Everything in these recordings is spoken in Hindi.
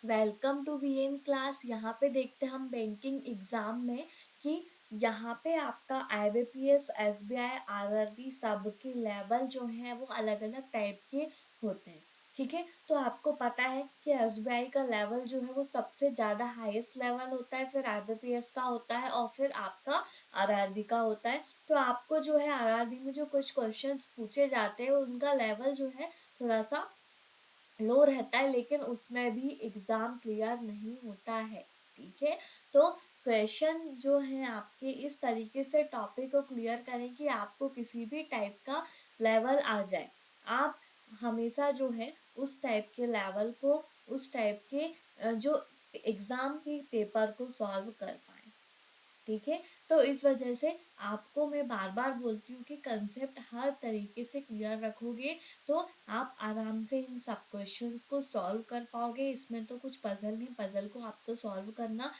Welcome to VN class. यहाँ पे देखते हैं हम बैंकिंग एग्जाम में कि यहाँ पे आपका आईबीपीएस, एसबीआई, आरआरबी सबके लेवल जो है वो अलग अलग टाइप के होते हैं। ठीक है, तो आपको पता है कि एसबीआई का लेवल जो है वो सबसे ज़्यादा हाईएस्ट लेवल होता है, फिर आईबीपीएस का होता है और फिर आपका आरआरबी का होता है। तो आपको जो है आरआरबी में जो कुछ क्वेश्चंस पूछे जाते हैं उनका लेवल जो है थोड़ा सा लो रहता है, लेकिन उसमें भी एग्जाम क्लियर नहीं होता है। ठीक है, तो क्वेश्चन जो है आपके इस तरीके से टॉपिक को क्लियर करें कि आपको किसी भी टाइप का लेवल आ जाए, आप हमेशा जो है उस टाइप के लेवल को, उस टाइप के जो एग्जाम के पेपर को सॉल्व कर पाए। ठीक है, तो इस वजह से आपको मैं बार बार बोलती हूँ कि कंसेप्ट हर तरीके से क्लियर रखोगे तो आप आराम से इन सब क्वेश्चंस को सॉल्व कर पाओगे। इसमें तो कुछ पजल नहीं, पजल को आपको सॉल्व करना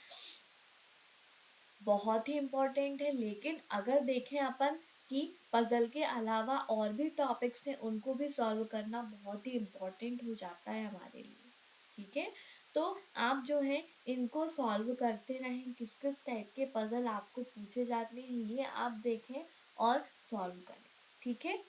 बहुत ही इम्पोर्टेंट है। लेकिन अगर देखें अपन कि पजल के अलावा और भी टॉपिक्स हैं, उनको भी सॉल्व करना बहुत ही इम्पोर्टेंट हो जाता है हमारे लिए। ठीक है, तो आप जो है इनको सॉल्व करते रहें, किस किस टाइप के पजल आपको पूछे जाते हैं ये आप देखें और सॉल्व करें। ठीक है,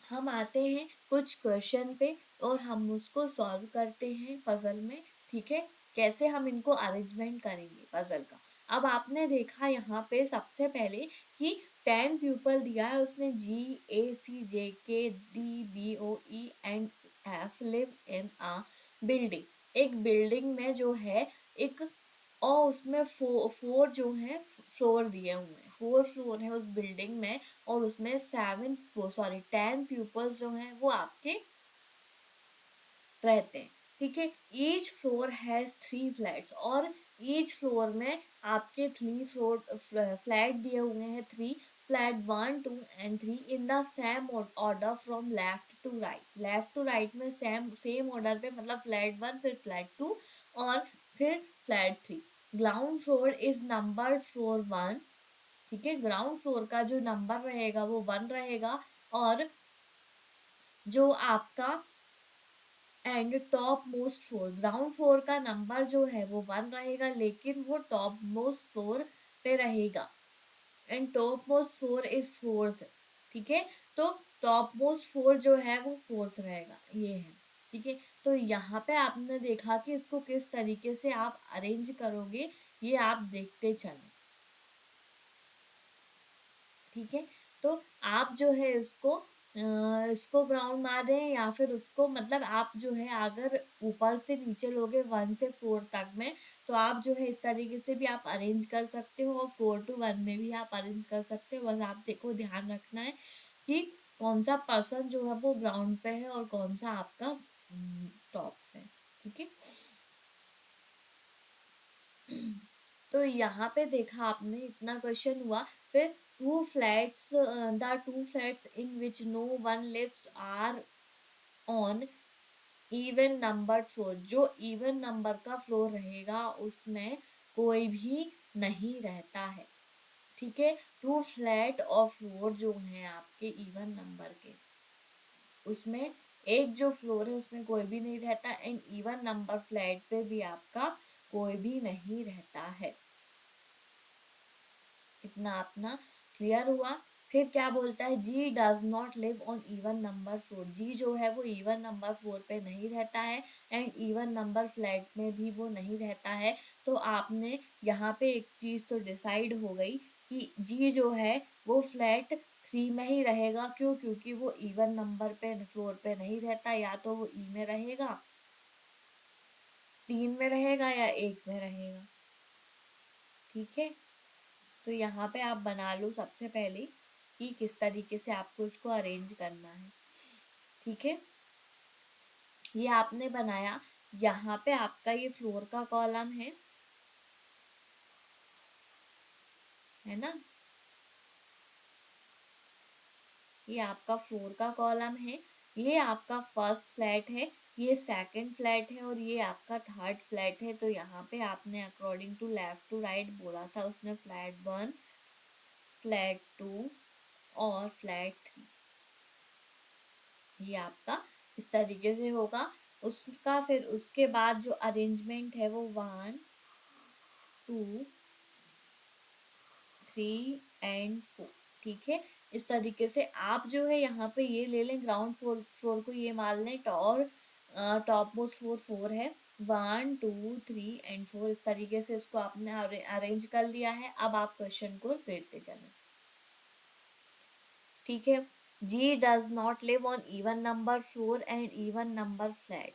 हम आते हैं कुछ क्वेश्चन पे और हम उसको सॉल्व करते हैं पजल में। ठीक है, कैसे हम इनको अरेंजमेंट करेंगे पजल का। अब आपने देखा यहाँ पे सबसे पहले कि 10 पीपल दिया है, उसने GACJKDBOE and F live in a building. एक बिल्डिंग में जो है एक, और उसमें फोर जो है फ्लोर दिए हुए हैं, 4 फ्लोर है उस बिल्डिंग में, और उसमें 10 पीपल्स जो हैं वो आपके रहते हैं। ठीक है, ईच फ्लोर हैज 3 फ्लैट्स, और ईच फ्लोर में आपके 3 फ्लोर फ्लैट दिए हुए हैं, 3 flat 1 2 and 3 in the same order from left to right. Left to right में सेम ऑर्डर पे, मतलब फ्लैट 1 फिर फ्लैट 2 और फिर flat 3। Ground floor is numbered floor 1। ठीक है, ग्राउंड फ्लोर का जो नंबर रहेगा वो 1 रहेगा, और जो आपका and top most floor, ground floor का नंबर जो है वो 1 रहेगा, लेकिन वो टॉप मोस्ट फ्लोर पे रहेगा, and top most floor is fourth. ठीक है, तो टॉप मोस्ट फ्लोर जो है वो फोर्थ रहेगा, ये है। ठीक है, तो यहाँ पे आपने देखा कि इसको किस तरीके से आप अरेंज करोगे, ये आप देखते चलो। ठीक है, तो आप जो है इसको ग्राउंड मार रहे हैं या फिर उसको, मतलब आप जो है अगर ऊपर से नीचे लोगे 1 से 4 तक में, तो आप जो है इस तरीके से भी आप अरेंज कर सकते हो, और 4 to 1 में भी आप अरेंज कर सकते हो। बस आप देखो, ध्यान रखना है कि कौन सा पर्सन जो है वो ग्राउंड पे है और कौन सा आपका टॉप पे। ठीक है, तो यहाँ पे देखा आपने, इतना क्वेश्चन हुआ। फिर the 2 flats in which no one lives are on even number floor. जो इवन नंबर का फ्लोर रहेगा उसमें कोई भी नहीं रहता है। ठीक है, 2 फ्लैट और फ्लोर जो हैं आपके इवन नंबर के, उसमें एक जो फ्लोर है उसमें कोई भी नहीं रहता, एंड इवन नंबर फ्लैट पे भी आपका कोई भी नहीं रहता है। इतना अपना क्लियर हुआ। फिर क्या बोलता है, G does not live on even number floor. G जो है वो इवन नंबर फ्लोर पे नहीं रहता है, एंड इवन नंबर फ्लैट में भी वो नहीं रहता है। तो आपने यहाँ पे एक चीज तो डिसाइड हो गई कि जी जो है वो फ्लैट 3 में ही रहेगा। क्यों? क्योंकि वो इवन नंबर पे फ्लोर पे नहीं रहता, या तो वो ई में रहेगा, 3 में रहेगा, या 1 में रहेगा। ठीक है, तो यहाँ पे आप बना लो सबसे पहले कि किस तरीके से आपको इसको अरेंज करना है। ठीक है, ये आपने बनाया। यहाँ पे आपका ये फ्लोर का कॉलम है ना, ये आपका फ्लोर का कॉलम है। ये आपका फर्स्ट फ्लैट है, ये सेकंड फ्लैट है, और ये आपका थर्ड फ्लैट है। तो यहाँ पे आपने according to left to right बोला था, उसने फ्लैट 1, फ्लैट 2 और फ्लैट 3। ये आपका इस तरीके से होगा। उसका फिर उसके बाद जो अरेंजमेंट है वो 1 2 3 एंड 4, ठीक है। इस तरीके से आप जो है यहाँ पे ये ले लें, ग्राउंड फ्लोर फ्लोर को ये मान लें और टॉप मोस्ट फ्लोर 4 है, 1 2 3 एंड 4, इस तरीके से इसको आपने अरेंज कर लिया है। अब आप क्वेश्चन को देखते चलें, ठीक है। G does not live on even number floor and even number flat.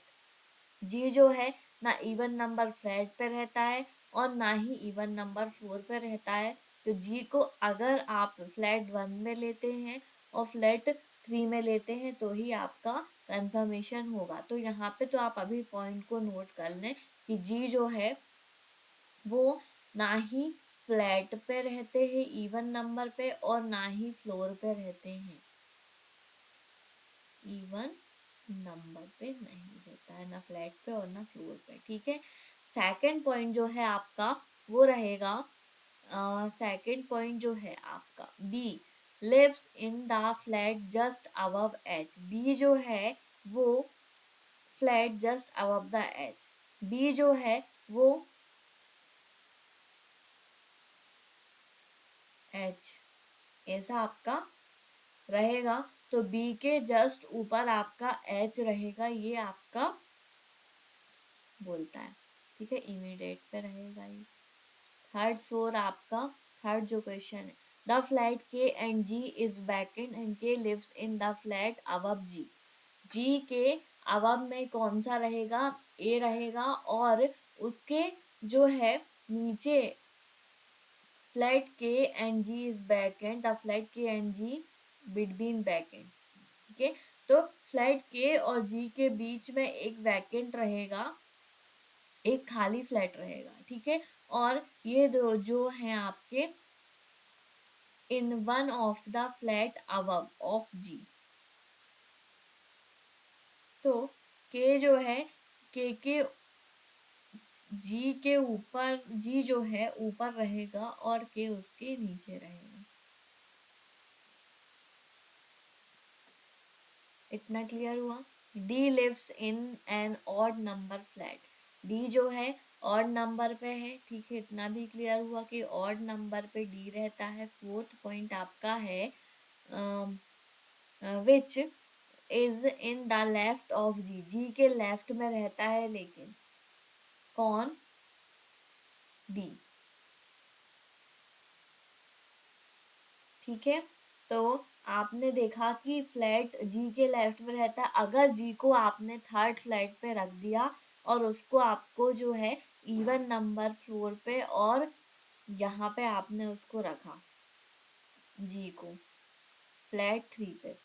G जो है ना इवन नंबर फ्लैट पे रहता है और ना ही इवन नंबर फ्लोर पे रहता है। तो जी को अगर आप फ्लैट 1 में लेते हैं और फ्लैट 3 में लेते हैं तो ही आपका कंफर्मेशन होगा। तो यहाँ पे तो आप अभी पॉइंट को नोट कर लें कि जी जो है वो ना ही फ्लैट पे रहते हैं इवन नंबर पे और ना ही फ्लोर पे रहते हैं, इवन नंबर पे नहीं रहता है, ना फ्लैट पे और ना फ्लोर पे, ठीक है। सेकंड पॉइंट जो है आपका वो रहेगा, सेकंड पॉइंट जो है आपका B, lives in the flat just above H. B जो है वो flat just above the H, B जो है वो एच ऐसा आपका रहेगा। तो बी के जस्ट ऊपर आपका एच रहेगा, ये आपका बोलता है, ठीक है, इमीडिएट पे रहेगा ये। थर्ड फ्लोर आपका, थर्ड जो क्वेश्चन है, the flat K and G is vacant and K lives in the flat above G. G K above में कौन सा रहेगा, ए रहेगा, और उसके जो है नीचे flat K and G is vacant, the flat K and G between vacant, ठीक है। तो फ्लैट के और जी के बीच में एक वैकेंट रहेगा, एक खाली फ्लैट रहेगा, ठीक है। और ये दो जो हैं आपके in one of the flat above of G. तो के जो है के जी के ऊपर, जी जो है ऊपर रहेगा और के उसके नीचे रहेगा। इतना क्लियर हुआ। D lives in an odd number flat. D जो है ऑड नंबर पे है, ठीक है, इतना भी क्लियर हुआ कि ऑड नंबर पे डी रहता है। फोर्थ पॉइंट आपका है which is in the left of G. G K left में रहता है लेकिन कौन, डी, ठीक है। तो आपने देखा कि फ्लैट जी के लेफ्ट में रहता है। अगर जी को आपने थर्ड फ्लैट पे रख दिया और उसको आपको जो है इवन नंबर फ्लोर पे और यहाँ पे आपने उसको रखा जी को फ्लैट 3 पे,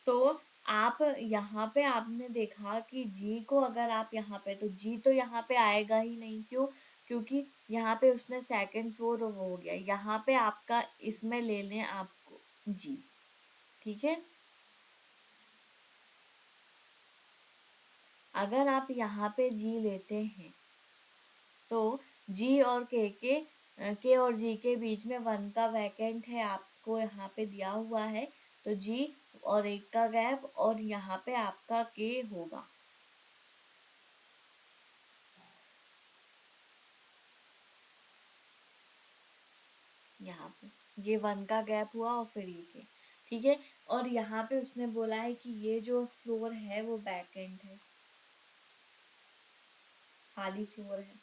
तो आप यहाँ पे आपने देखा कि जी को अगर आप यहाँ पे, तो जी तो यहाँ पे आएगा ही नहीं, क्यों, क्योंकि यहाँ पे उसने सेकंड फ्लोर वो हो गया। यहाँ पे आपका इसमें ले लें आपको जी, ठीक है। अगर आप यहाँ पे जी लेते हैं तो जी और के और जी के बीच में 1 का वैकेंट है, आपको यहाँ पे दिया हुआ है। तो जी और 1 का गैप और यहाँ पे आपका के होगा, यहाँ पे ये 1 का गैप हुआ और फिर ये के, ठीक है। और यहाँ पे उसने बोला है कि ये जो फ्लोर है वो वैकेंट है, खाली फ्लोर है।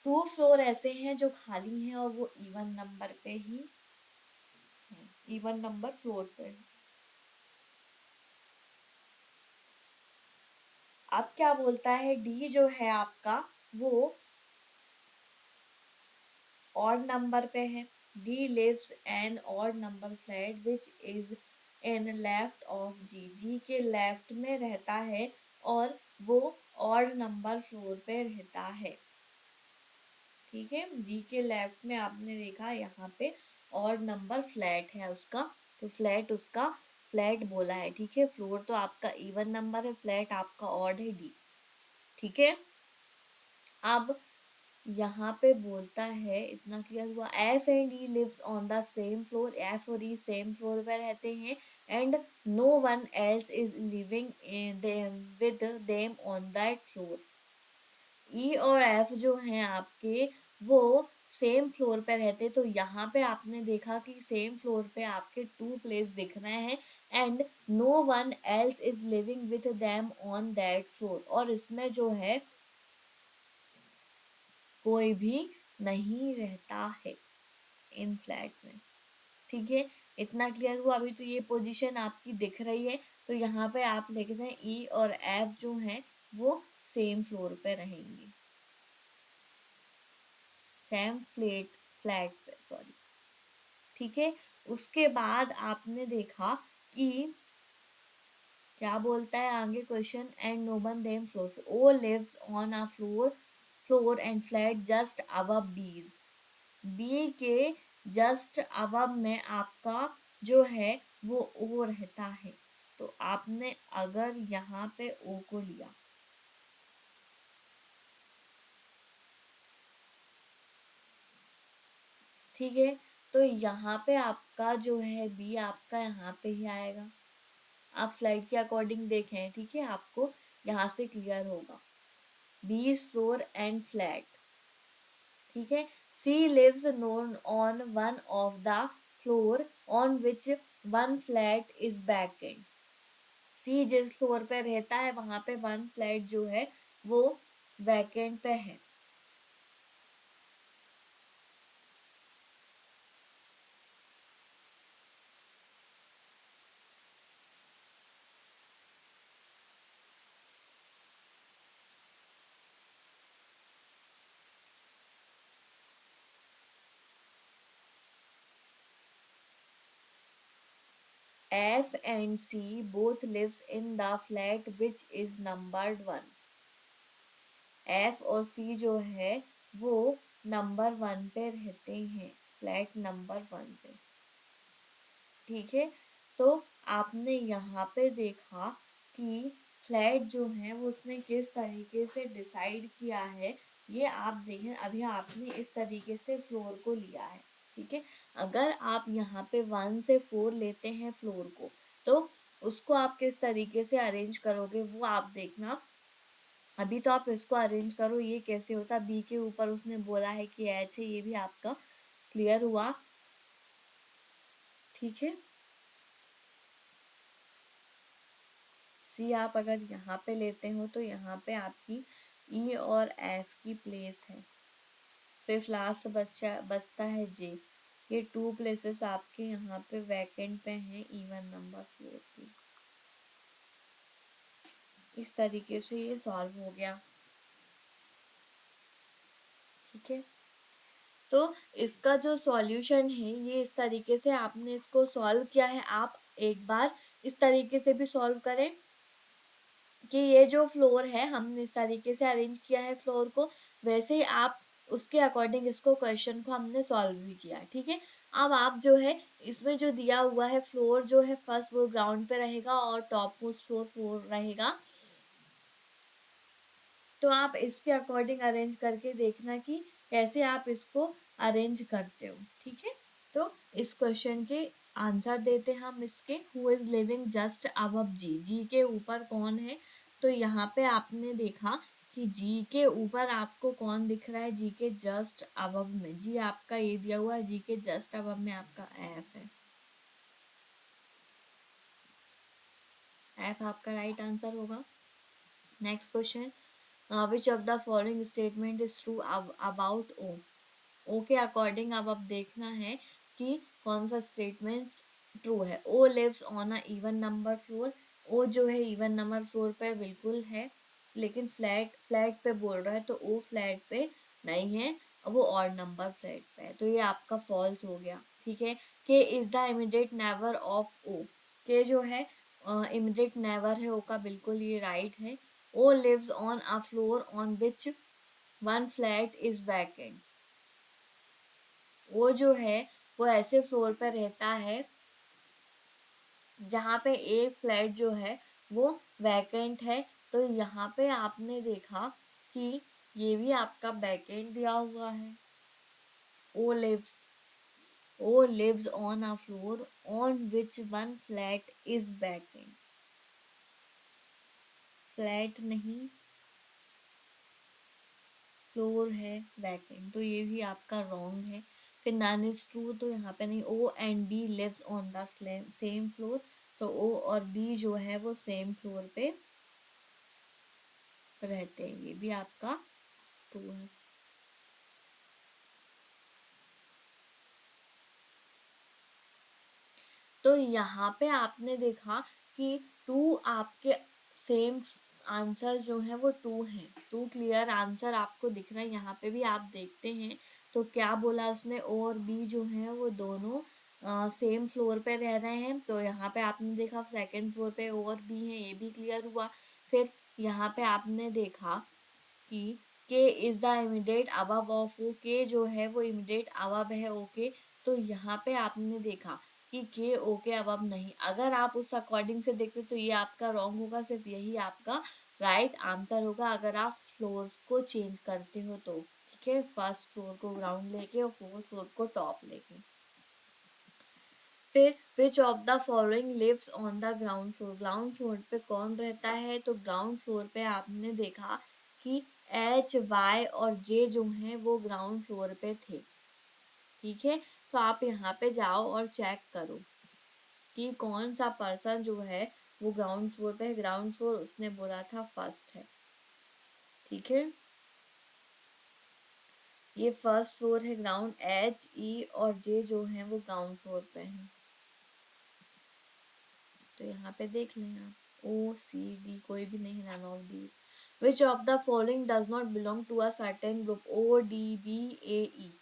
2 फ्लोर ऐसे हैं जो खाली हैं और वो इवन नंबर पे ही है, इवन नंबर फ्लोर पे। अब क्या बोलता है, डी जो है आपका वो ऑड नंबर पे है। D lives an odd number flat which is in left of G. G K left में रहता है और वो ऑड नंबर फ्लोर पे रहता है, ठीक है। जी के लेफ्ट में आपने देखा यहाँ पे ऑड नंबर फ्लैट है उसका तो फ्लैट उसका फ्लैट बोला है, ठीक है। फ्लोर तो आपका इवन नंबर है, फ्लैट आपका ऑड है, डी, ठीक है। अब यहाँ पे बोलता है, इतना क्लियर हुआ, F and E lives on the same floor, F और ई सेम फ्लोर पे रहते हैं, and no one else is living with them on that floor. E और एफ जो हैं आपके, वो सेम फ्लोर पे रहते, तो यहाँ पे आपने देखा कि सेम फ्लोर पे आपके टू प्लेस दिख रहे हैं, and no one else is living with them on that floor, और इसमें जो है कोई भी नहीं रहता है इन फ्लैट में, ठीक है। इतना क्लियर हुआ। अभी तो ये पोजीशन आपकी दिख रही है, तो यहाँ पे आप लिख दें ई और एफ जो हैं वो सेम फ्लोर पे रहेंगे, सेम फ्लैट पे, सॉरी, ठीक है। उसके बाद आपने देखा कि क्या बोलता है आगे question, and no one them floor, O lives on a floor and flat just above B's, B K just above में आपका जो है वो ओ रहता है, तो आपने अगर यहाँ पे ओ को लिया, ठीक है, तो यहाँ पे आपका जो है बी आपका यहाँ पे ही आएगा। आप फ्लाइट के अकॉर्डिंग देखें, ठीक है, आपको यहाँ से क्लियर होगा, बी फ्लोर एंड फ्लैट, ठीक है। C lives none on one of the floor on which one flat is vacant, C जिस फ्लोर पे रहता है वहां पे वन फ्लैट जो है वो वैकेंट पे है। F and C both lives in the flat which is numbered 1, F और C जो है वो नंबर 1 पे रहते हैं, फ्लैट नंबर 1 पे, ठीक है। तो आपने यहाँ पे देखा कि फ्लैट जो है वो उसने किस तरीके से डिसाइड किया है, ये आप देखें। अभी आपने इस तरीके से फ्लोर को लिया है, ठीक है। अगर आप यहाँ पे 1 से 4 लेते हैं फ्लोर को, तो उसको आप किस तरीके से अरेंज करोगे वो आप देखना। अभी तो आप इसको अरेंज करो, ये कैसे होता, बी के ऊपर उसने बोला है कि एच है, ये भी आपका क्लियर हुआ, ठीक है। सी आप अगर यहाँ पे लेते हो तो यहाँ पे आपकी ई और एफ की प्लेस है, सिर्फ लास्ट बचता है जे, ये टू प्लेसेस आपके यहाँ पे वैकेंट पे हैं इवन नंबर फ्लोर की। इस तरीके से ये सॉल्व हो गया, ठीक है। तो इसका जो सॉल्यूशन है ये इस तरीके से आपने इसको सॉल्व किया है। आप एक बार इस तरीके से भी सॉल्व करें कि ये जो फ्लोर है हमने इस तरीके से अरेंज किया है फ्लोर को, वैसे ही आप उसके अकॉर्डिंग इसको क्वेश्चन को हमने सॉल्व भी किया है, ठीक है। अब आप जो है इसमें जो दिया हुआ है फ्लोर जो है फर्स्ट वो ग्राउंड पे रहेगा और टॉप मोस्ट फ्लोर फ्लोर रहेगा, तो आप इसके अकॉर्डिंग अरेंज करके देखना कि कैसे आप इसको अरेंज करते हो, ठीक है। तो इस क्वेश्चन के आंसर देते हम इसके, who is living just above G, G के ऊपर कौन है, तो यहाँ पे आपने देखा कि जी के ऊपर आपको कौन दिख रहा है, जी के जस्ट अबव में, जी आपका ये दिया हुआ है, जी के जस्ट अबव में आपका एफ है, एफ आपका राइट आंसर होगा। Next question, which of the following statement is true about O, O के अकॉर्डिंग अब देखना है कि कौन सा स्टेटमेंट ट्रू है। O lives on a even number floor, O जो है इवन नंबर फ्लोर पे बिल्कुल है, लेकिन फ्लैट फ्लैट पे बोल रहा है तो ओ फ्लैट पे नहीं है, वो ऑड नंबर फ्लैट पे है, तो ये आपका फॉल्स हो गया, ठीक है। K is the immediate neighbor of O, K जो है इमीडिएट नेबर है ओ का, बिल्कुल ये राइट है। O lives on a floor on which one flat is vacant, वो जो है वो ऐसे फ्लोर पर रहता है जहाँ पे एक फ्लैट जो है वो वैकेंट है, तो यहाँ पे आपने देखा कि ये भी आपका वैकेंट दिया हुआ है। O lives O lives on a floor on which one flat is vacant. Flat नहीं, फ्लोर है वैकेंट, तो ये भी आपका रॉन्ग है। फिर नन इज ट्रू, तो यहाँ पे नहीं। O and B lives on the same floor, तो ओ और बी जो है वो सेम फ्लोर पे रहते हैं, ये भी आपका ट्रू है। तो यहाँ पे आपने देखा कि टू आपके सेम आंसर जो है वो टू है, टू क्लियर आंसर आपको दिख रहा है। यहाँ पे भी आप देखते हैं तो क्या बोला उसने, ओ और बी जो है वो दोनों सेम फ्लोर पे रह रहे हैं, तो यहाँ पे आपने देखा सेकंड फ्लोर पे ओ और बी है, ये भी क्लियर हुआ। फिर यहाँ पे आपने देखा कि K is the immediate above of O, K जो है वो इमीडिएट अबव है ओ के, तो यहाँ पे आपने देखा कि के ओ के अबव नहीं। अगर आप उस अकॉर्डिंग से देखते तो ये आपका रॉन्ग होगा, सिर्फ यही आपका राइट आंसर होगा अगर आप फ्लोर को चेंज करते हो तो। ठीक है, फर्स्ट फ्लोर को ग्राउंड लेके और फोर्थ फ्लोर को टॉप लेके। फिर which of the following lives on the ground floor, ground floor पे कौन रहता है, तो ग्राउंड फ्लोर पे आपने देखा कि एच वाई और जे जो हैं वो ग्राउंड फ्लोर पे थे। ठीक है, तो आप यहाँ पे जाओ और चेक करो कि कौन सा पर्सन जो है वो ग्राउंड फ्लोर पे है। ग्राउंड फ्लोर उसने बोला था फर्स्ट है। ठीक है, ये फर्स्ट फ्लोर है, ग्राउंड एच ई और जे जो है वो ग्राउंड फ्लोर पे हैं। तो यहाँ पे देख लें आप, ओ सी डी कोई भी नहीं, none of these. Which of the following does not belong to a certain group, O D B A E.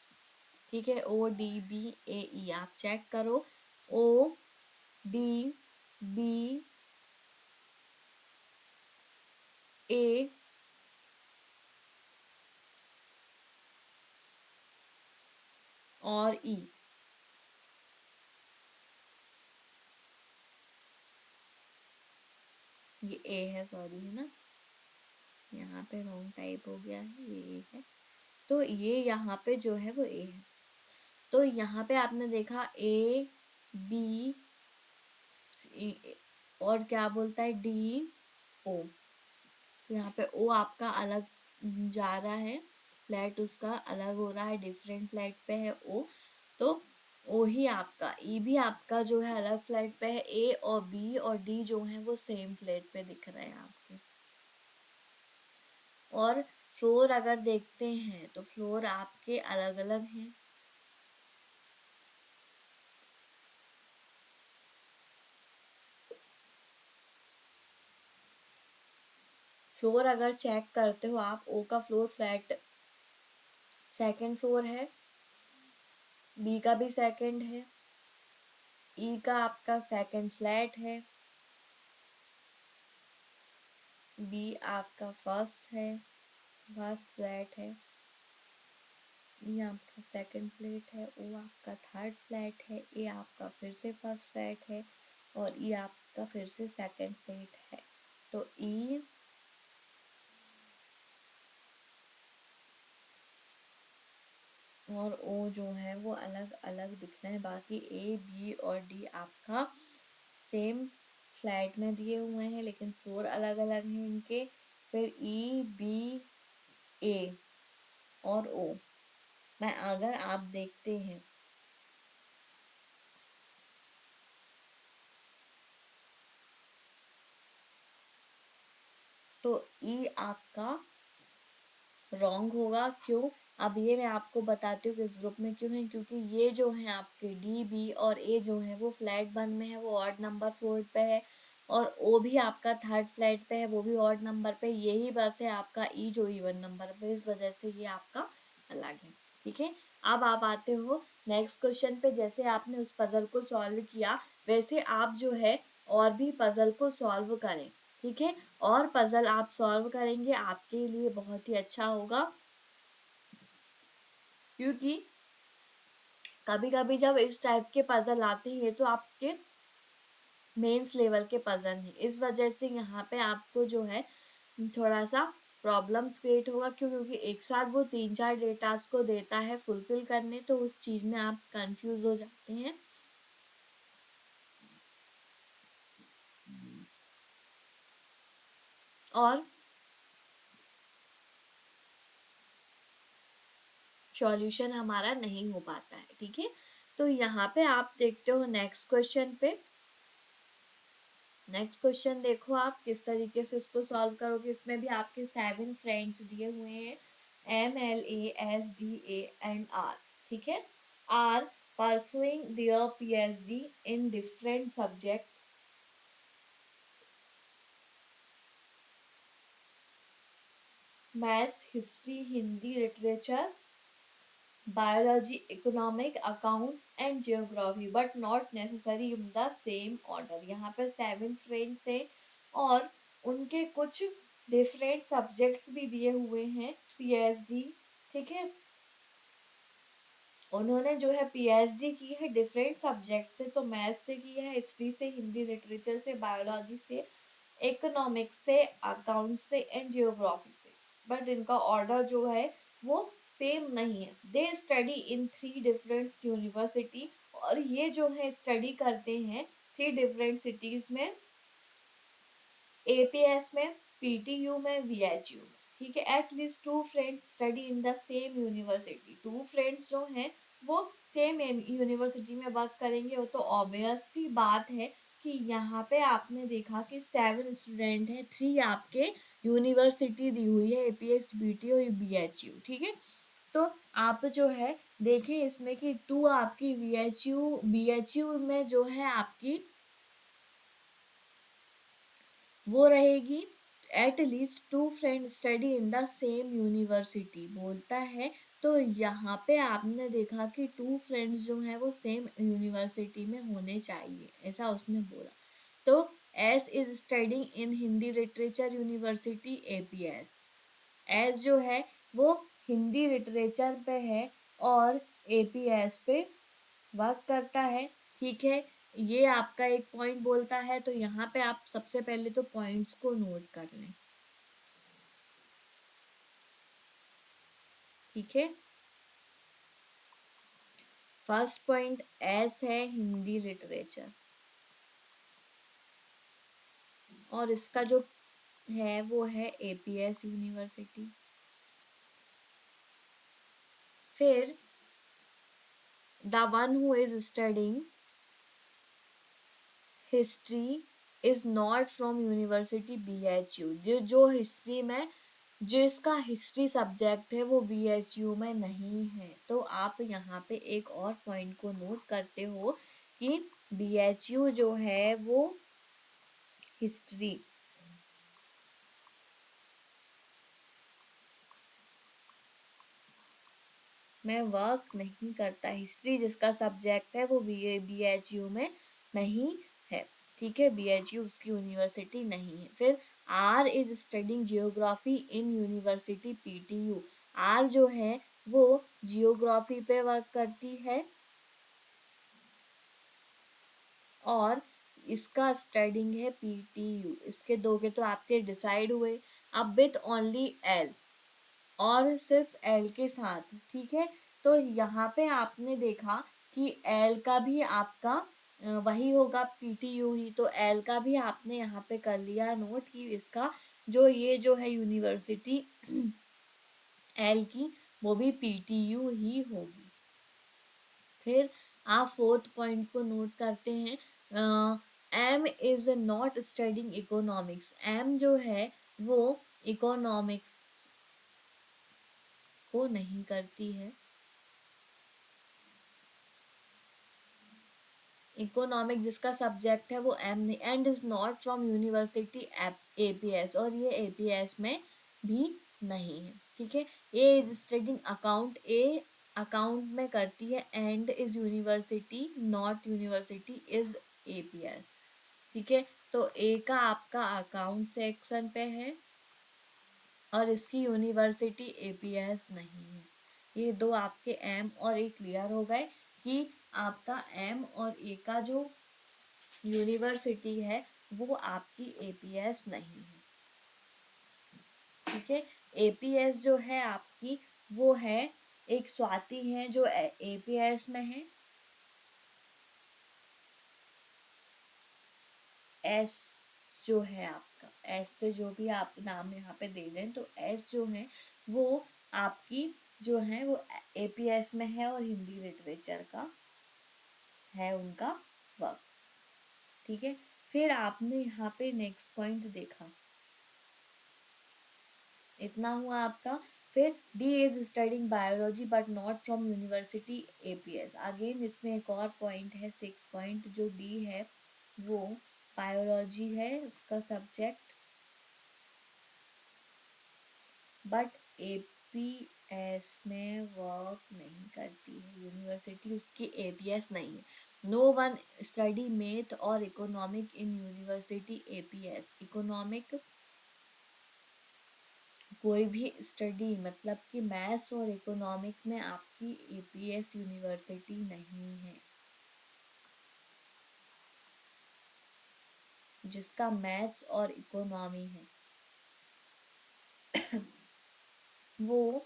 ठीक है, ओ डी बी ए ई आप चेक करो, ओ डी बी ए और ई। ये ए है, सॉरी, है ना, यहाँ पे रॉन्ग टाइप हो गया है, ये ए है, तो ये यहाँ पे जो है वो ए है। तो यहाँ पे आपने देखा ए बी और क्या बोलता है डी ओ, तो यहाँ पे ओ आपका अलग जा रहा है, फ्लैट उसका अलग हो रहा है, डिफरेंट फ्लैट पे है ओ, तो ओ ही आपका, ई भी आपका जो है अलग फ्लैट पे है, ए और बी और डी जो है वो सेम फ्लैट पे दिख रहे हैं आपके। और फ्लोर अगर देखते हैं तो फ्लोर आपके अलग अलग हैं। फ्लोर अगर चेक करते हो आप, ओ का फ्लोर फ्लैट सेकंड फ्लोर है, बी का भी सेकंड है, ई का आपका सेकंड फ्लैट है, बी आपका फर्स्ट है, फर्स्ट फ्लैट है, ये आपका सेकंड फ्लैट है, ओ आपका थर्ड फ्लैट है, ए आपका फिर से फर्स्ट फ्लैट है और ई आपका फिर से सेकंड फ्लैट है। तो ई और ओ जो है वो अलग अलग दिख रहे हैं, बाकी ए बी और डी आपका सेम फ्लैट में दिए हुए हैं लेकिन फ्लोर अलग अलग हैं इनके। फिर ई बी ए और ओ में अगर आप देखते हैं तो ई आपका रॉन्ग होगा। क्यों, अब ये मैं आपको बताती हूँ कि इस ग्रुप में क्यों है, क्योंकि ये जो है आपके डी बी और ए जो है वो फ्लैट वन में है, वो ऑड नंबर फ्लोर पे है, और ओ भी आपका थर्ड फ्लैट पे है, वो भी ऑड नंबर पे। यही बस है आपका ई जो इवन नंबर पे, इस वजह से ये आपका अलग है। ठीक है, अब आप आते हो नेक्स्ट क्वेश्चन पे। जैसे आपने उस पजल को सॉल्व किया वैसे आप जो है और भी पजल को सॉल्व करें। ठीक है, और पजल आप सॉल्व करेंगे आपके लिए बहुत ही अच्छा होगा, क्योंकि कभी कभी जब इस टाइप के पजल आते हैं तो आपके मेंस लेवल के पसंद है। इस वजह से यहाँ पे आपको जो है थोड़ा सा प्रॉब्लम्स क्रिएट होगा, क्यों? क्योंकि एक साथ वो 3-4 डेटास को देता है फुलफिल करने, तो उस चीज़ में आप कंफ्यूज हो जाते हैं। और सॉल्यूशन हमारा नहीं हो पाता है, ठीक है। तो यहाँ पे आप देखते हो नेक्स्ट क्वेश्चन पे। नेक्स्ट क्वेश्चन देखो आप किस तरीके से उसको सॉल्व करोगे। इसमें भी आपके 7 फ्रेंड्स दिए हुए हैं, MLASDA and R, ठीक है। Are pursuing their PhD in different subject, maths, history, Hindi literature, biology, economic, accounts and geography, but not necessary in the same order। यहाँ पर 7 फ्रेंड्स हैं और उनके कुछ डिफरेंट सब्जेक्ट्स भी दिए हुए हैं, PhD, ठीक है। उन्होंने जो है PhD की है डिफरेंट सब्जेक्ट से, तो मैथ्स से की है, हिस्ट्री से, हिंदी लिटरेचर से, बायोलॉजी से, इकोनॉमिक्स से, अकाउंट्स से एंड जियोग्राफी से, बट इनका ऑर्डर जो है वो सेम नहीं है। They study in 3 different university, और ये जो है स्टडी करते हैं 3 डिफरेंट सिटीज में, APS में, PTU में, VHU में, ठीक है। At least 2 friends study in the same university. 2 friends जो हैं वो सेम यूनिवर्सिटी में वर्क करेंगे। वो तो ऑब्वियस सी बात है कि यहाँ पे आपने देखा कि 7 स्टूडेंट हैं, 3 आपके यूनिवर्सिटी दी हुई है, APS, PTU, BHU, ठीक है। तो आप जो है देखें इसमें कि 2 आपकी BHU में जो है आपकी वो रहेगी। At least 2 friend study in the same university बोलता है, तो यहाँ पे आपने देखा कि 2 फ्रेंड्स जो हैं वो सेम यूनिवर्सिटी में होने चाहिए, ऐसा उसने बोला। तो S is studying in Hindi literature university, APS। S जो है वो हिंदी लिटरेचर पे है और APS पे वर्क करता है, ठीक है। ये आपका एक पॉइंट बोलता है, तो यहाँ पे आप सबसे पहले तो पॉइंट्स को नोट कर लें, ठीक है। फर्स्ट पॉइंट एस है हिंदी लिटरेचर, और इसका जो है वो है APS यूनिवर्सिटी। फिर the one who is studying history is not from university BHU। जो हिस्ट्री में जिसका हिस्ट्री सब्जेक्ट है वो BHU में नहीं है। तो आप यहाँ पे एक और पॉइंट को नोट करते हो कि BHU जो है वो हिस्ट्री में वर्क नहीं करता। हिस्ट्री जिसका सब्जेक्ट है वो BHU में नहीं है, ठीक है। BHU उसकी यूनिवर्सिटी नहीं है। फिर R is studying geography in university PTU। R जो है वो जियोग्राफी पे वर्क करती है और इसका स्टडिंग है PTU। इसके दो के तो आपके डिसाइड हुए। अब विथ ओनली L, और सिर्फ L के साथ, ठीक है। तो यहाँ पे आपने देखा कि L का भी आपका वही होगा, PTU ही, तो L का भी आपने यहाँ पे कर लिया नोट कि इसका जो ये जो है यूनिवर्सिटी L की वो भी PTU ही होगी। फिर आप फोर्थ पॉइंट को नोट करते हैं, M is not studying economics. M जो है वो इकोनॉमिक्स को नहीं करती है। इकोनॉमिक जिसका सब्जेक्ट है वो एम नहीं, and is not from university APS, और ये APS में भी नहीं है, ठीक है। A is studying account, A account में करती है, and is university not university is APS, ठीक है। तो ए का आपका अकाउंट सेक्शन पे है और इसकी यूनिवर्सिटी APS नहीं है। ये दो आपके एम और ए क्लियर हो गए कि आपका एम और ए का जो यूनिवर्सिटी है वो आपकी एपीएस नहीं है। ठीक है, एपीएस जो है आपकी वो है एक स्वाति है जो एपीएस में है। एस जो है आपका, एस से जो भी आप नाम यहाँ पे दे दें तो एस जो है वो आपकी जो है वो एपीएस में है और हिंदी लिटरेचर का है उनका वर्क। ठीक है, फिर आपने यहाँ पे नेक्स्ट पॉइंट देखा, इतना हुआ आपका। फिर D is studying biology but not from university APS. Again इसमें एक और पॉइंट है, 6 पॉइंट, जो डी है वो बायोलॉजी है उसका सब्जेक्ट, बट एपीएस में वर्क नहीं करती है, यूनिवर्सिटी उसकी एपीएस नहीं है। नो वन स्टडी मैथ और economic in university APS. Economic कोई भी स्टडी मतलब कि मैथ्स और इकोनॉमिक में आपकी एपीएस यूनिवर्सिटी नहीं है। जिसका मैथ्स और इकोनॉमी है वो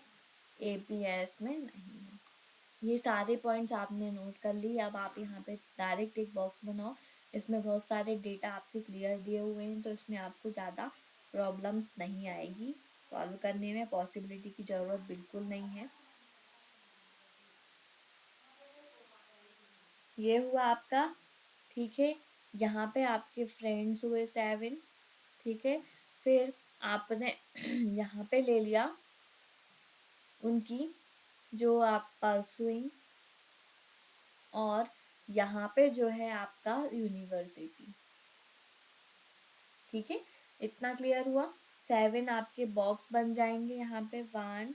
एपीएस में नहीं है। ये सारे पॉइंट्स आपने नोट कर लिए। अब आप यहाँ पे डायरेक्ट एक बॉक्स बनाओ, इसमें बहुत सारे डेटा आपके क्लियर दिए हुए हैं तो इसमें आपको ज़्यादा प्रॉब्लम्स नहीं आएगी सॉल्व करने में, पॉसिबिलिटी की ज़रूरत बिल्कुल नहीं है। ये हुआ आपका। ठीक है, यहाँ पे आपके फ्रेंड्स हुए 7। ठीक है, फिर आपने यहाँ पे ले लिया उनकी जो आप परसुइंग, और यहाँ पे जो है आपका यूनिवर्सिटी। ठीक है, इतना क्लियर हुआ। 7 आपके बॉक्स बन जाएंगे यहाँ पे, 1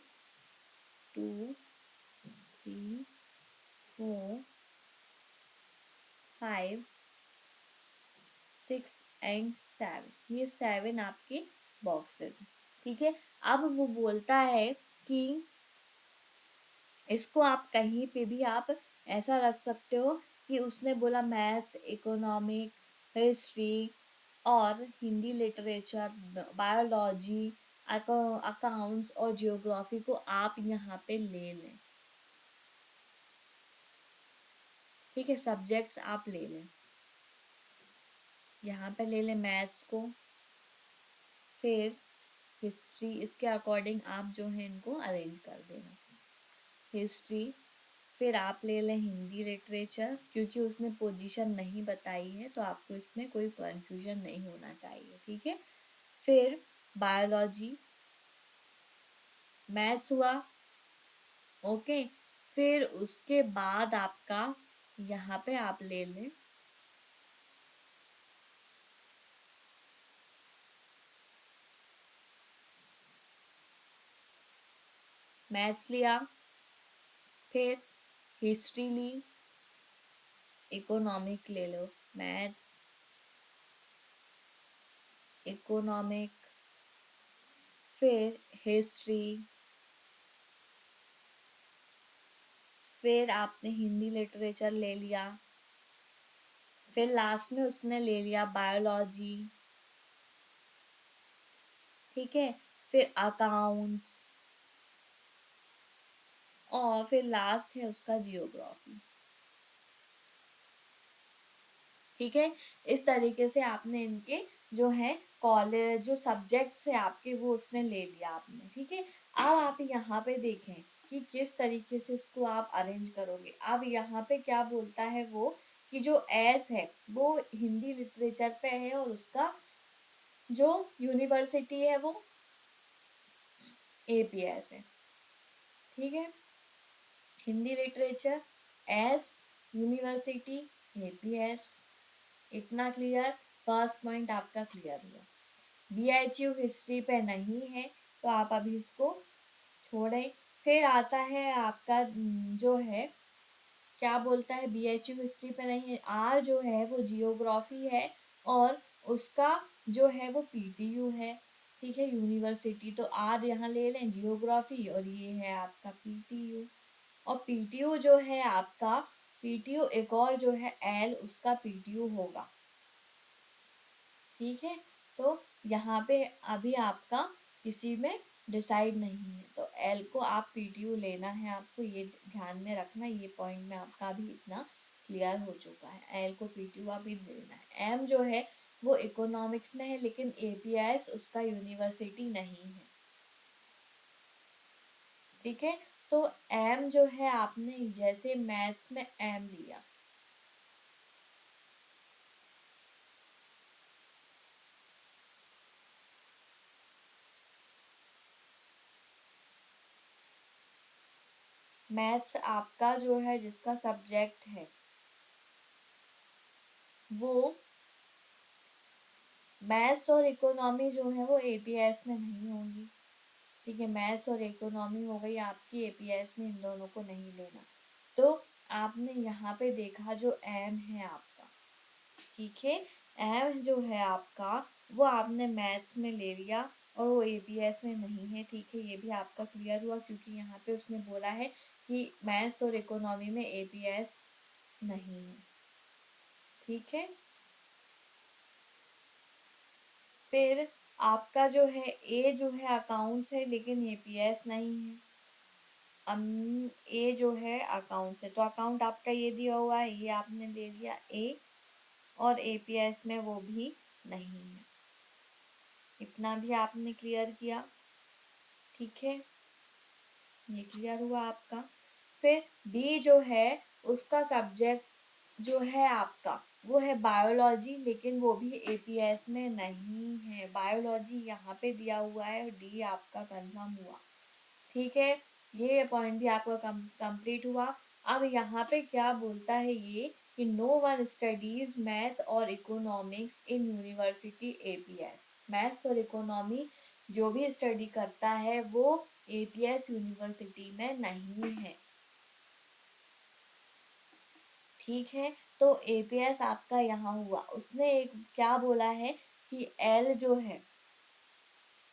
2 3 4 5 6 एंड 7, ये 7 आपके बॉक्सेस। ठीक है, अब वो बोलता है कि इसको आप कहीं पे भी आप ऐसा रख सकते हो कि उसने बोला मैथ्स, इकोनॉमिक, हिस्ट्री और हिंदी लिटरेचर, बायोलॉजी, अकाउंट्स और जियोग्राफी को आप यहाँ पे ले लें। ठीक है, सब्जेक्ट्स आप ले लें, यहाँ पे ले लें मैथ्स को, फिर हिस्ट्री, इसके अकॉर्डिंग आप जो है इनको अरेंज कर देना। हिस्ट्री, फिर आप ले लें हिंदी लिटरेचर, क्योंकि उसने पोजीशन नहीं बताई है तो आपको इसमें कोई कंफ्यूजन नहीं होना चाहिए। ठीक है, फिर बायोलॉजी, मैथ्स हुआ। ओके, फिर उसके बाद आपका यहाँ पे आप ले लें मैथ्स लिया, फिर हिस्ट्री ली, इकोनॉमिक ले लो, मैथ्स, इकोनॉमिक, फिर हिस्ट्री, फिर आपने हिंदी लिटरेचर ले लिया, फिर लास्ट में उसने ले लिया बायोलॉजी। ठीक है, फिर अकाउंट्स, और फिर लास्ट है उसका जियोग्राफी। ठीक है, इस तरीके से आपने इनके जो है कॉलेज जो सब्जेक्ट्स है आपके वो उसने ले लिया आपने। ठीक है, अब आप यहाँ पे देखें कि किस तरीके से इसको आप अरेंज करोगे। अब यहाँ पे क्या बोलता है वो कि जो एस है वो हिंदी लिटरेचर पे है और उसका जो यूनिवर्सिटी है वो एपीएस है। ठीक है, Hindi literature S, university APS, इतना क्लियर। फर्स्ट पॉइंट आपका क्लियर हुआ। बीएचयू हिस्ट्री पे नहीं है तो आप अभी इसको छोड़ें। फिर आता है आपका जो है क्या बोलता है, बीएचयू हिस्ट्री पे नहीं है, आर जो है वो जियोग्राफी है और उसका जो है वो पीटीयू है। ठीक है, यूनिवर्सिटी तो आर यहाँ ले लें जियोग्राफी, और ये है आपका पीटीयू। और पीटीयू जो है आपका, पीटीयू एक और जो है एल उसका पीटीयू होगा। ठीक है, तो यहाँ पे अभी आपका किसी में डिसाइड नहीं है, तो एल को आप पीटीयू लेना है, आपको ये ध्यान में रखना, ये पॉइंट में आपका अभी इतना क्लियर हो चुका है। एल को पीटीयू अभी लेना है। एम जो है वो इकोनॉमिक्स में है, लेकिन एपीएस उसका यूनिवर्सिटी नहीं है। ठीक है, तो एम जो है आपने जैसे मैथ्स में एम लिया, मैथ्स आपका जो है जिसका सब्जेक्ट है वो मैथ्स और इकोनॉमी जो है वो एपीएस में नहीं होंगी। ठीक है, मैथ्स और इकोनॉमी हो गई आपकी एपीएस में, इन दोनों को नहीं लेना। तो आपने यहाँ पे देखा जो एम है आपका, ठीक है, एम जो है आपका वो आपने मैथ्स में ले लिया और वो एपीएस में नहीं है। ठीक है, ये भी आपका क्लियर हुआ, क्योंकि यहाँ पे उसने बोला है कि मैथ्स और इकोनॉमी में एपीएस नहीं है। ठीक है, फिर आपका जो है ए जो है अकाउंट्स है, लेकिन एपीएस नहीं है। ए जो है अकाउंट्स है, तो अकाउंट आपका ये दिया हुआ है, ये आपने ले लिया ए, और एपीएस में वो भी नहीं है। इतना भी आपने क्लियर किया। ठीक है, ये क्लियर हुआ आपका। फिर बी जो है उसका सब्जेक्ट जो है आपका वो है बायोलॉजी, लेकिन वो भी एपीएस में नहीं है। बायोलॉजी यहाँ पे दिया हुआ है, डी आपका कंफर्म हुआ। ठीक है, ये पॉइंट भी आपका कंप्लीट हुआ। अब यहाँ पे क्या बोलता है ये कि नो वन स्टडीज मैथ और economics in university APS. Maths और इकोनॉमी जो भी स्टडी करता है वो एपीएस यूनिवर्सिटी में नहीं है। ठीक है, तो एपीएस आपका यहाँ हुआ। उसने एक क्या बोला है कि एल जो है,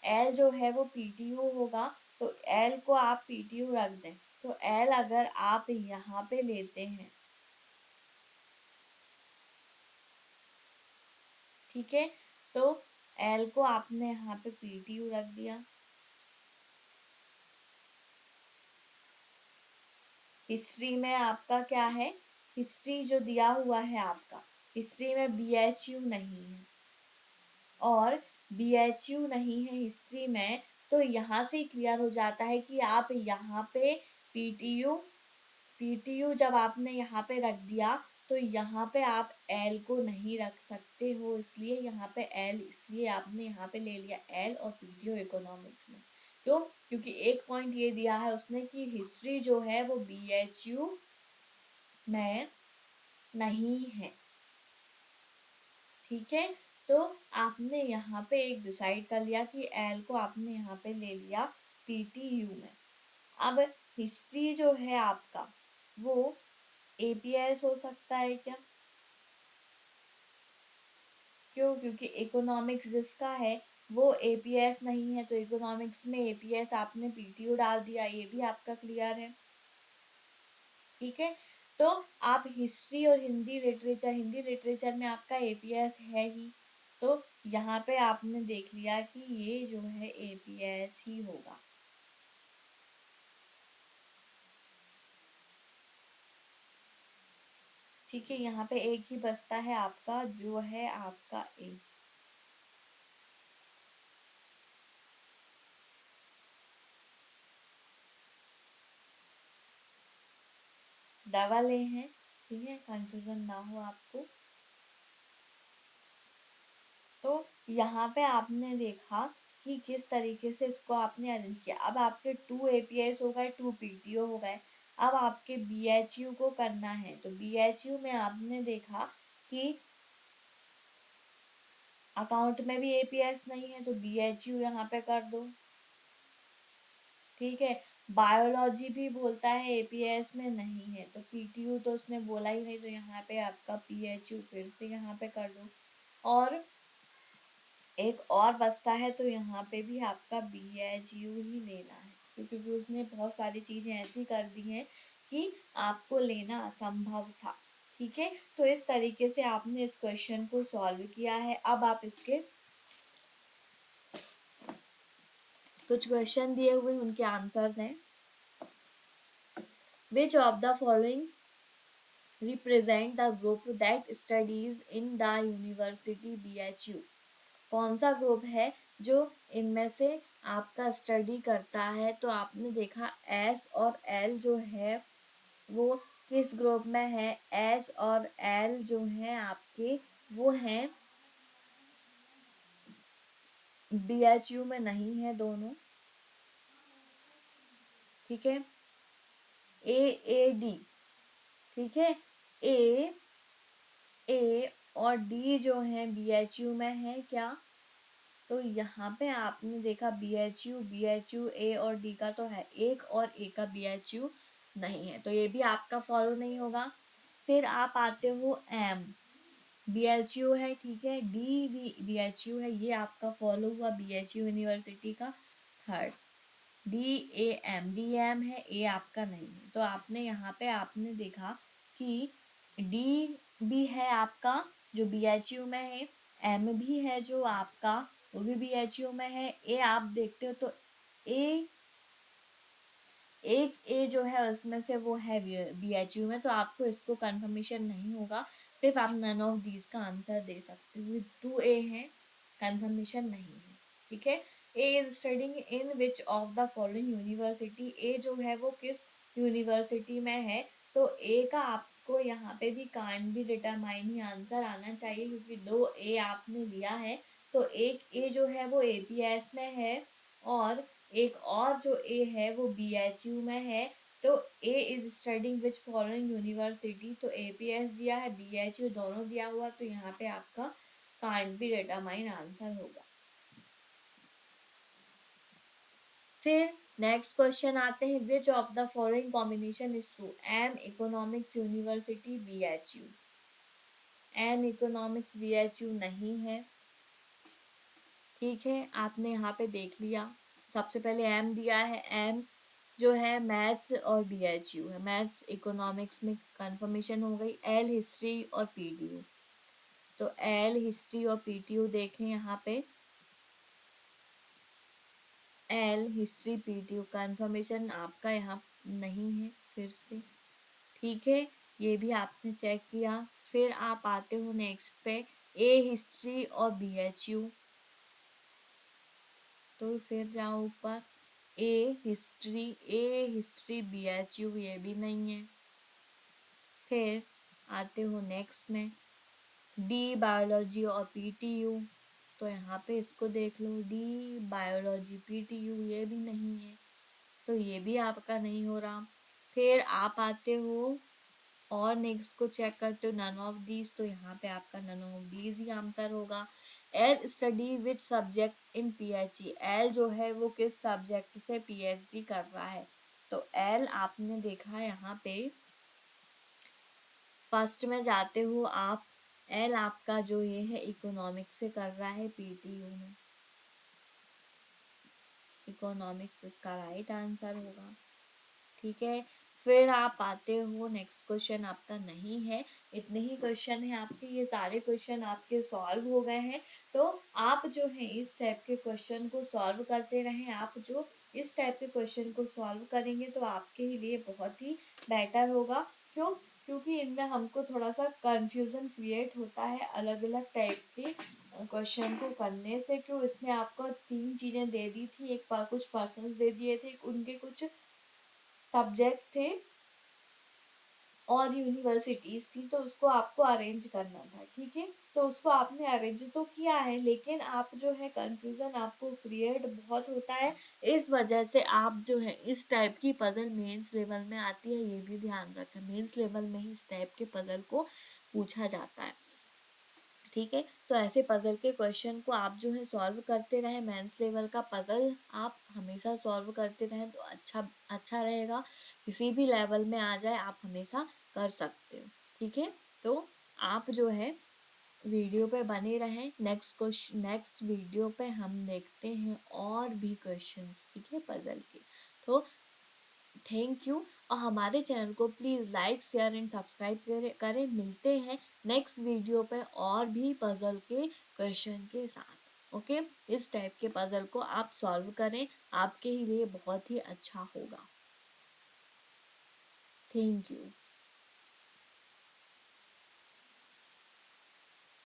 एल जो है वो पीटीयू होगा, तो एल को आप पीटीयू रख दें। तो एल अगर आप यहाँ पे लेते हैं, ठीक है, तो एल को आपने यहाँ पे पीटीयू रख दिया। हिस्ट्री में आपका क्या है, हिस्ट्री जो दिया हुआ है आपका, हिस्ट्री में बीएचयू नहीं है, और बीएचयू नहीं है हिस्ट्री में, तो यहाँ से क्लियर हो जाता है कि आप यहाँ पे पीटीयू, पीटीयू जब आपने यहाँ पे रख दिया तो यहाँ पे आप एल को नहीं रख सकते हो, इसलिए यहाँ पे एल, इसलिए आपने यहाँ पे ले लिया एल और पीटीयू इकोनॉमिक्स में। क्यों? क्योंकि एक पॉइंट ये दिया है उसने कि हिस्ट्री जो है वो बीएचयू में नहीं है। ठीक है, तो आपने यहाँ पे एक डिसाइड कर लिया कि एल को आपने यहाँ पे ले लिया पीटीयू में। अब हिस्ट्री जो है आपका वो एपीएस हो सकता है क्या? क्यों? क्योंकि इकोनॉमिक्स जिसका है वो एपीएस नहीं है, तो इकोनॉमिक्स में एपीएस आपने पीटीयू डाल दिया, ये भी आपका क्लियर है। ठीक है, तो आप हिस्ट्री और हिंदी लिटरेचर, हिंदी लिटरेचर में आपका एपीएस है ही, तो यहाँ पे आपने देख लिया कि ये जो है एपीएस ही होगा। ठीक है, यहाँ पे एक ही बचता है आपका जो है आपका ए। डबल ए है, ठीक है, कंफ्यूजन ना हो आपको। तो यहाँ पे आपने देखा कि किस तरीके से इसको आपने अरेंज किया। अब आपके 2 एपीएस हो गए, 2 पीटीओ हो गए। अब आपके बीएचयू को करना है, तो बीएचयू में आपने देखा कि अकाउंट में भी एपीएस नहीं है, तो बीएचयू यहाँ पे कर दो। ठीक है, बायोलॉजी भी बोलता है एपीएस में नहीं है, तो पीटीयू तो उसने बोला ही नहीं, तो यहाँ पे आपका पीएचयू फिर से यहाँ पे कर दो। और एक और बचता है, तो यहाँ पे भी आपका बी एच यू ही लेना है, क्योंकि उसने बहुत सारी चीज़ें ऐसी कर दी हैं कि आपको लेना असंभव था। ठीक है, तो इस तरीके से आपने इस क्वेश्चन को सॉल्व किया है। अब आप इसके कुछ क्वेश्चन दिए हुए उनके आंसर दें। विच of the following represent the group that studies in the university BHU? कौन सा ग्रुप है जो इनमें से आपका स्टडी करता है? तो आपने देखा S और L जो है वो किस ग्रुप में है? S और L जो है आपके वो हैं BHU में नहीं है दोनों, ठीक है। AAD, ठीक है, A और D जो है BHU में है क्या? तो यहाँ पे आपने देखा BHU A और D का तो है एक, और A का BHU नहीं है, तो ये भी आपका फॉलो नहीं होगा। फिर आप आते हो M, BHU है, ठीक है, D भी BHU है, ये आपका फॉलो हुआ BHU यूनिवर्सिटी का थर्ड। DAM है, A आपका नहीं है, तो आपने यहाँ पे आपने देखा कि D भी है आपका जो BHU में है, M भी है जो आपका वो भी BHU में है, A आप देखते हो तो A एक ए जो है उसमें से वो है BHU में, तो आपको इसको कंफर्मेशन नहीं होगा, सिर्फ आप नन ऑफ दीज का आंसर दे सकते हो। 2A है, कंफर्मेशन नहीं है, ठीक है। A is studying in which of the following university? A जो है वो किस यूनिवर्सिटी में है? तो ए का आपको यहाँ पे भी can't be determine he answer आना चाहिए, क्योंकि 2A आपने लिया है, तो एक ए जो है वो APS में है, और एक और जो ए है वो BHU में है। तो A is studying which following university, तो APS दिया है, BHU दोनों दिया हुआ, तो यहाँ पे आपका कांट बी डिटरमाइन आंसर होगा। फिर नेक्स्ट क्वेश्चन आते हैं, विच of the following combination is true? M economics university BHU, M economics BHU नहीं है, ठीक है, आपने यहाँ पे देख लिया। सबसे पहले M दिया है, M जो है मैथ्स और BHU है, मैथ्स इकोनॉमिक्स में कंफर्मेशन हो गई। L हिस्ट्री और PTU, तो L हिस्ट्री और PTU देखें यहाँ पे, L हिस्ट्री PTU कंफर्मेशन आपका यहाँ नहीं है फिर से, ठीक है, ये भी आपने चेक किया। फिर आप आते हो नेक्स्ट पे, A हिस्ट्री और BHU, तो फिर जाओ ऊपर, ए हिस्ट्री BHU, ये भी नहीं है। फिर आते हो नेक्स्ट में, D बायोलॉजी और PTU, तो यहाँ पे इसको देख लो, D बायोलॉजी PTU, ये भी नहीं है, तो ये भी आपका नहीं हो रहा। फिर आप आते हो और नेक्स्ट को चेक करते हो, नन ऑफ दीज, तो यहाँ पे आपका नन ऑफ दीज ही आंसर होगा। L study which subject in PhD, L जो है वो किस सब्जेक्ट से PhD कर रहा है? तो एल आपने देखा यहाँ पे फर्स्ट में जाते हो आप, एल आपका जो ये है इकोनॉमिक्स से कर रहा है PTU में, इकोनॉमिक्स इसका राइट आंसर होगा, ठीक है। फिर आप आते हो नेक्स्ट क्वेश्चन आपका नहीं है, इतने ही क्वेश्चन है आपके, ये सारे क्वेश्चन आपके सॉल्व हो गए हैं। तो आप जो है इस टाइप के क्वेश्चन को सॉल्व करते रहें, आप जो इस टाइप के क्वेश्चन को सॉल्व करेंगे तो आपके ही लिए बहुत ही बेटर होगा। क्यों? क्योंकि इनमें हमको थोड़ा सा कंफ्यूजन क्रिएट होता है अलग अलग टाइप के क्वेश्चन को करने से। क्यों? इसमें आपको 3 चीज़ें दे दी थी, एक कुछ पर्सन दे दिए थे, उनके कुछ सब्जेक्ट थे और यूनिवर्सिटीज थी, तो उसको आपको अरेंज करना था, ठीक है। तो उसको आपने अरेंज तो किया है, लेकिन आप जो है कंफ्यूजन आपको क्रिएट बहुत होता है, इस वजह से आप जो है इस टाइप की पजल मेंस लेवल में आती है, ये भी ध्यान रखें, मेंस लेवल में ही इस टाइप के पजल को पूछा जाता है, ठीक है। तो ऐसे पजल के क्वेश्चन को आप जो है सॉल्व करते रहें, मेंस लेवल का पजल आप हमेशा सॉल्व करते रहें तो अच्छा रहेगा, किसी भी लेवल में आ जाए आप हमेशा कर सकते हो, ठीक है। तो आप जो है वीडियो पे बने रहें, नेक्स्ट वीडियो पे हम देखते हैं और भी क्वेश्चंस, ठीक है, पजल के। तो थैंक यू। और हमारे चैनल को please like share and subscribe करें। मिलते हैं नेक्स्ट वीडियो पे और भी पज़ल के क्वेश्चन के साथ। ओके, इस टाइप के पज़ल को आप सॉल्व करें, आपके ही लिए बहुत ही अच्छा होगा। Thank you.